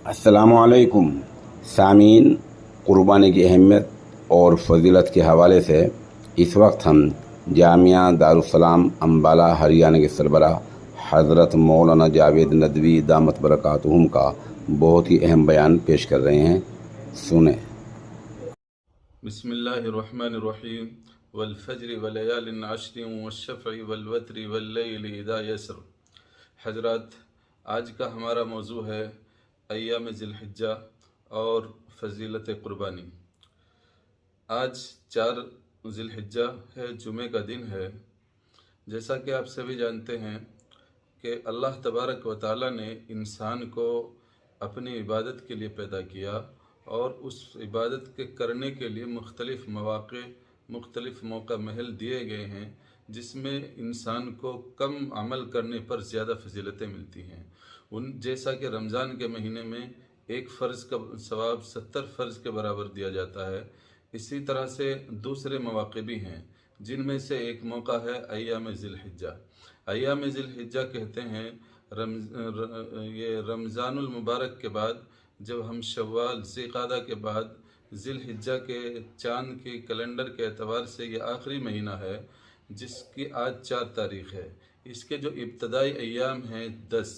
अस्सलामुअलैकुम सामीन। क़ुरबानी की अहमियत और फजीलत के हवाले से इस वक्त हम जामिया दारुस्सलाम अम्बाला हरियाणा के सरबराह हज़रत मौलाना जावेद नदवी दामत बरकातुहुम का बहुत ही अहम बयान पेश कर रहे हैं, सुने। बिस्मिल्लाहिर्रहमानिर्रहीम वल्फज्र वलयालिन अश्र वश्शफ़इ वल्वत्रि वल्लैलि इज़ा यसर। हजरात, आज का हमारा मौजू है अय्याम ज़िलहिज्जा और फजीलत क़ुरबानी। आज 4 ज़िलहिज्जा है, जुमे का दिन है। जैसा कि आप सभी जानते हैं कि अल्लाह तबारक व तआला ने इंसान को अपनी इबादत के लिए पैदा किया और उस इबादत के करने के लिए मुख्तलिफ़ मौक़े, मुख्तलिफ़ मौका महल दिए गए हैं, जिसमें इंसान को कम अमल करने पर ज़्यादा फजीलतें मिलती हैं। जैसा कि रमज़ान के महीने में एक फ़र्ज़ का सवाब 70 फ़र्ज़ के बराबर दिया जाता है, इसी तरह से दूसरे मौक़े भी हैं, जिनमें से एक मौका है अय्याम ज़िलहिज्जा। अय्याम ज़िलहिज्जा कहते हैं ये रमज़ानुल मुबारक के बाद, जब हम शव्वाल ज़िलक़ादा के बाद ज़िलहिज्जा के चाँद की कैलेंडर के एतबार से ये आखिरी महीना है, जिसकी आज 4 तारीख़ है। इसके जो इब्तदाई अय्याम हैं 10,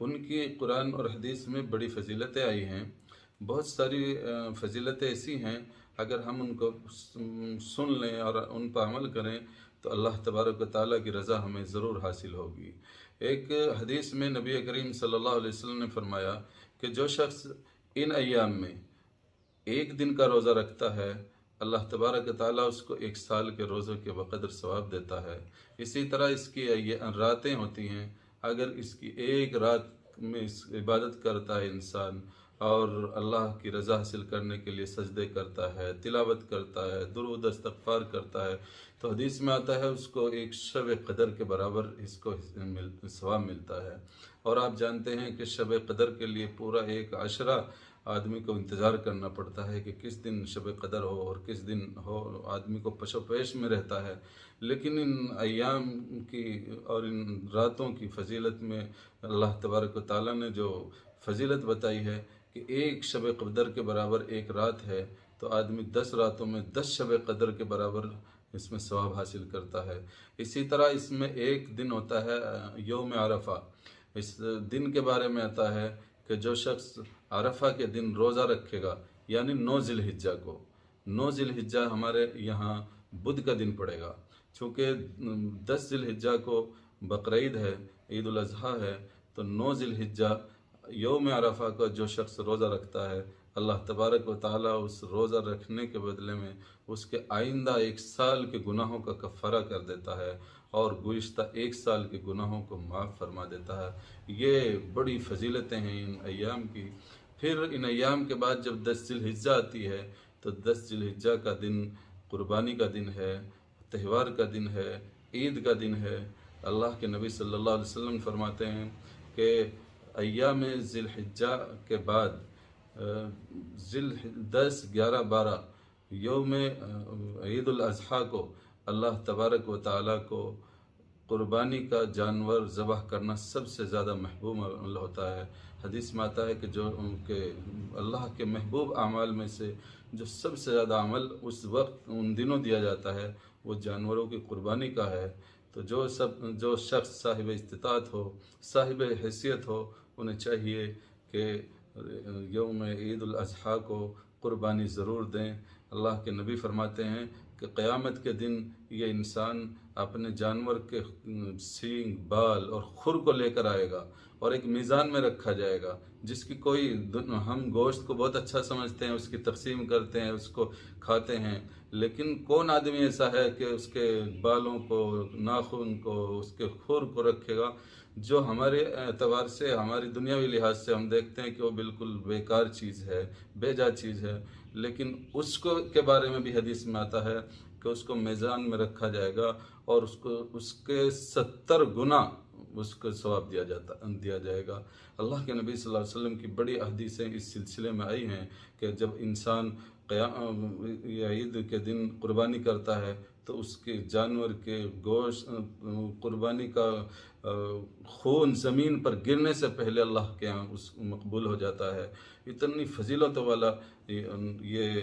उनकी कुरान और हदीस में बड़ी फजीलतें आई हैं। बहुत सारी फजीलतें ऐसी हैं, अगर हम उनको सुन लें और उन पर अमल करें तो अल्लाह तबारक व तआला की रज़ा हमें ज़रूर हासिल होगी। एक हदीस में नबी करीम सल्लल्लाहु अलैहि वसल्लम ने फरमाया कि जो शख्स इन अय्याम में एक दिन का रोज़ा रखता है, अल्लाह तबारक व तआला उसको 1 साल के रोज़ों के बक़दर सवाब देता है। इसी तरह इसकी रातें होती हैं, अगर इसकी एक रात में इस इबादत करता है इंसान और अल्लाह की रज़ा हासिल करने के लिए सजदे करता है, तिलावत करता है, दुरूद इस्तग़फ़ार करता है, तो हदीस में आता है उसको एक शब क़दर के बराबर इसको सवाब मिलता है। और आप जानते हैं कि शब क़दर के लिए पूरा एक आशरा आदमी को इंतज़ार करना पड़ता है कि किस दिन शब क़दर हो और किस दिन हो, आदमी को पशोपेश में रहता है। लेकिन इन अय्याम की और इन रातों की फजीलत में अल्लाह तबारक व तआला ने जो फजीलत बताई है कि एक शब क़दर के बराबर एक रात है, तो आदमी 10 रातों में 10 शब क़दर के बराबर इसमें सवाब हासिल करता है। इसी तरह इसमें एक दिन होता है यौम अरफा। इस दिन के बारे में आता है कि जो शख्स अरफा के दिन रोज़ा रखेगा, यानी 9 ज़िलहिज्जा को, 9 ज़िलहिज्जा हमारे यहाँ बुध का दिन पड़ेगा, चूँकि 10 ज़िलहिज्जा को बकरीद है, ईद उल अज़हा है, तो 9 ज़िलहिज्जा यौम अरफा का जो शख्स रोज़ा रखता है, अल्लाह तबारक व तआला उस रोज़ा रखने के बदले में उसके आइंदा 1 साल के गुनाहों का कफ़ारा कर देता है और गुज़िश्ता 1 साल के गुनाहों को माफ़ फरमा देता है। ये बड़ी फजीलतें हैं इन अय्याम की। फिर इन अय्याम के बाद जब 10 ज़िलहिज्जा आती है, तो 10 ज़िलहिज्जा का दिन कुर्बानी का दिन है, त्यौहार का दिन है, ईद का दिन है। अल्लाह के नबी सल्लल्लाहु अलैहि वसल्लम फरमाते हैं कि अय्याम ज़िलहिज्जा के बाद 10, 11, 12 यौम ईद उल अज़हा को अल्लाह तबारक व तआला को कुर्बानी का जानवर ज़बह करना सबसे ज़्यादा महबूब अमल होता है। हदीस में आता है कि जो उनके अल्लाह के महबूब अमाल में से जो सबसे ज़्यादा अमल उस वक्त उन दिनों दिया जाता है, वो जानवरों की कुर्बानी का है। तो जो शख्स साहिब इस्तिताअत हो, साहिब हैसियत हो, उन्हें चाहिए कि यौम ईद उल अज़हा को कुर्बानी ज़रूर दें। अल्लाह के नबी फरमाते हैं कि क़यामत के दिन ये इंसान अपने जानवर के सींग, बाल और खुर को लेकर आएगा और एक मीज़ान में रखा जाएगा, जिसकी कोई हम गोश्त को बहुत अच्छा समझते हैं, उसकी तक़सीम करते हैं, उसको खाते हैं, लेकिन कौन आदमी ऐसा है कि उसके बालों को, नाखून को, उसके खुर को रखेगा, जो हमारे एतबार से, हमारी दुनियावी लिहाज से हम देखते हैं कि वो बिल्कुल बेकार चीज़ है, बेजा चीज़ है, लेकिन उसको के बारे में भी हदीस में आता है कि उसको मीज़ान में रखा जाएगा और उसको उसके 70 गुना उसको सवाब दिया जाएगा। अल्लाह के नबी सल्लल्लाहु अलैहि वसल्लम की बड़ी हदीसें इस सिलसिले में आई हैं कि जब इंसान ईद के दिन कुर्बानी करता है, तो उसके जानवर के गोश्त कुर्बानी का خون زمین پر گرنے سے پہلے اللہ کے یہاں اس مقبول ہو جاتا ہے۔ اتنی فضیلتوں والا یہ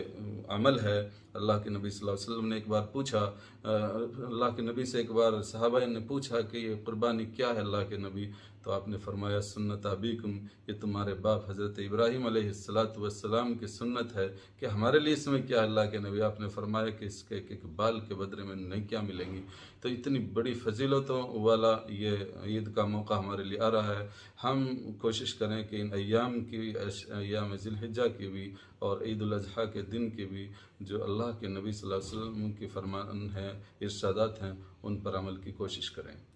عمل ہے۔ اللہ کے نبی صلی اللہ علیہ وسلم نے ایک بار پوچھا، اللہ کے نبی سے ایک بار صحابہ نے پوچھا کہ یہ قربانی کیا ہے اللہ کے نبی؟ تو آپ نے فرمایا سنت ابیکم، یہ تمہارے باپ حضرت ابراہیم علیہ السلام کی سنت ہے کہ ہمارے لیے اس میں کیا ہے اللہ کے نبی؟ آپ نے فرمایا کہ اس کے ایک بال کے بدلے میں نہیں کیا ملیں گی۔ تو اتنی بڑی فضیلتوں والا یہ عید کا موقع ہمارے لیے آ رہا ہے۔ ہم کوشش کریں کہ ان ایام کی، ایام ذی الحجہ کی بھی اور عید الاضحیٰ کے دن کی بھی جو اللہ کے نبی صلی اللہ علیہ وسلم کی فرمان ہے، ارشادات ہیں، ان پر عمل کی کوشش کریں۔